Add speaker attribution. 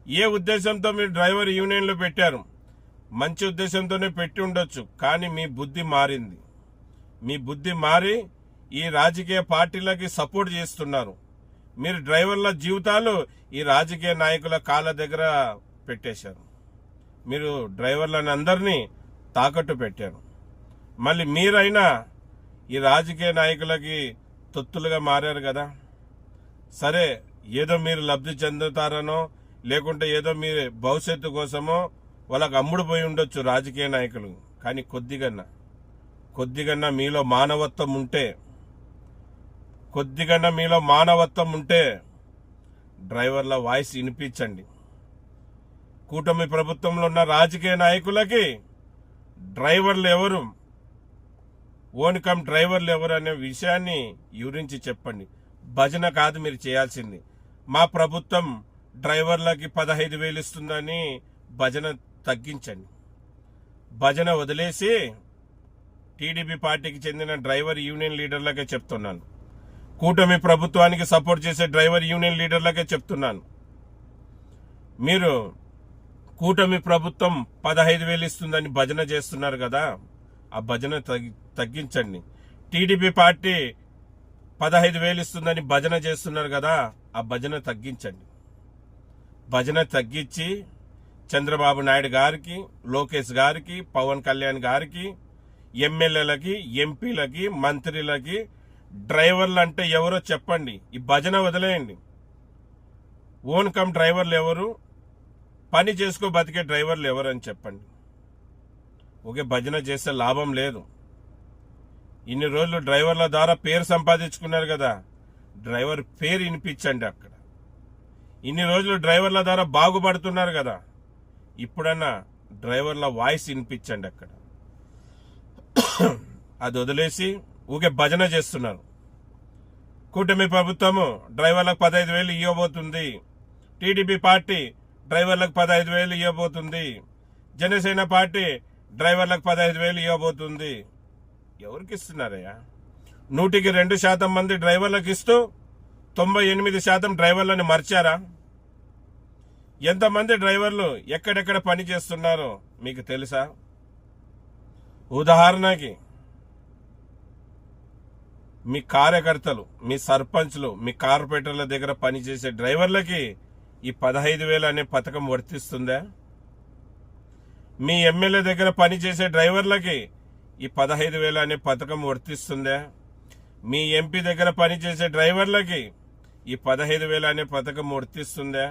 Speaker 1: ఏ ఉద్దేశంతో మీరు డ్రైవర్ యూనియన్లు పెట్టారు? మంచి ఉద్దేశంతోనే పెట్టి ఉండొచ్చు, కానీ మీ బుద్ధి మారింది. మీ బుద్ధి మారి ఈ రాజకీయ పార్టీలకి సపోర్ట్ చేస్తున్నారు. మీరు డ్రైవర్ల జీవితాలు ఈ రాజకీయ నాయకుల కాళ్ళ దగ్గర పెట్టేశారు. మీరు డ్రైవర్లను అందరినీ తాకట్టు పెట్టారు. మళ్ళీ మీరైనా ఈ రాజకీయ నాయకులకి తొత్తులుగా మారారు కదా. సరే, ఏదో మీరు లబ్ధి చెందుతారనో లేకుంటే ఏదో మీ భవిష్యత్తు కోసమో వాళ్ళకు అమ్ముడు పోయి ఉండొచ్చు రాజకీయ నాయకులు. కానీ కొద్దిగన్నా మీలో మానవత్వం ఉంటే డ్రైవర్ల వాయిస్ వినిపించండి. కూటమి ప్రభుత్వంలో ఉన్న రాజకీయ నాయకులకి డ్రైవర్లు ఎవరు, ఓన్కమ్ డ్రైవర్లు ఎవరు అనే విషయాన్ని వివరించి చెప్పండి. భజన కాదు మీరు చేయాల్సింది. మా ప్రభుత్వం డ్రైవర్లకి 15,000 ఇస్తుందని భజన తగ్గించండి. భజన వదిలేసి టీడీపీ పార్టీకి చెందిన డ్రైవర్ యూనియన్ లీడర్లకే చెప్తున్నాను, కూటమి ప్రభుత్వానికి సపోర్ట్ చేసే డ్రైవర్ యూనియన్ లీడర్లకే చెప్తున్నాను, మీరు కూటమి ప్రభుత్వం 15,000 ఇస్తుందని భజన చేస్తున్నారు కదా, ఆ భజన తగ్గించండి. టీడీపీ పార్టీ 15,000 ఇస్తుందని భజన చేస్తున్నారు కదా, ఆ భజన తగ్గించండి. భజన తగ్గించి చంద్రబాబు నాయుడు గారికి, లోకేష్ గారికి, పవన్ కళ్యాణ్ గారికి, ఎమ్మెల్యేలకి, ఎంపీలకి, మంత్రులకి డ్రైవర్లు అంటే ఎవరో చెప్పండి. ఈ భజన వదిలేయండి. ఓన్ కమ్ డ్రైవర్లు ఎవరు, పని చేసుకో బతికే డ్రైవర్లు ఎవరు అని చెప్పండి. ఒకే భజన చేస్తే లాభం లేదు. ఇన్ని రోజులు డ్రైవర్ల ద్వారా పేరు సంపాదించుకున్నారు కదా, డ్రైవర్ పేరు వినిపించండి అక్కడ. ఇన్ని రోజులు డ్రైవర్ల ద్వారా బాగుపడుతున్నారు కదా, ఇప్పుడన్నా డ్రైవర్ల వాయిస్ వినిపించండి అక్కడ. అది వదిలేసి ఊకే భజన చేస్తున్నారు. కూటమి ప్రభుత్వము డ్రైవర్లకు 15,000 ఇవ్వబోతుంది, టీడీపీ పార్టీ డ్రైవర్లకు 15,000 ఇవ్వబోతుంది, జనసేన పార్టీ డ్రైవర్లకు 15,000 ఇవ్వబోతుంది. ఎవరికి ఇస్తున్నారయ్యా? 102% మంది డ్రైవర్లకు ఇస్తూ 98% డ్రైవర్లను మర్చారా? ఎంతమంది డ్రైవర్లు ఎక్కడెక్కడ పని చేస్తున్నారో మీకు తెలుసా? ఉదాహరణకి మీ కార్యకర్తలు, మీ సర్పంచ్లు, మీ కార్పొరేటర్ల దగ్గర పనిచేసే డ్రైవర్లకి ఈ 15,000 అనే పథకం వర్తిస్తుందా? మీ ఎమ్మెల్యే దగ్గర పనిచేసే డ్రైవర్లకి ఈ 15,000 అనే పథకం వర్తిస్తుందా? మీ ఎంపీ దగ్గర పనిచేసే డ్రైవర్లకి ఈ 15,000 అనే పథకం వర్తిస్తుందా?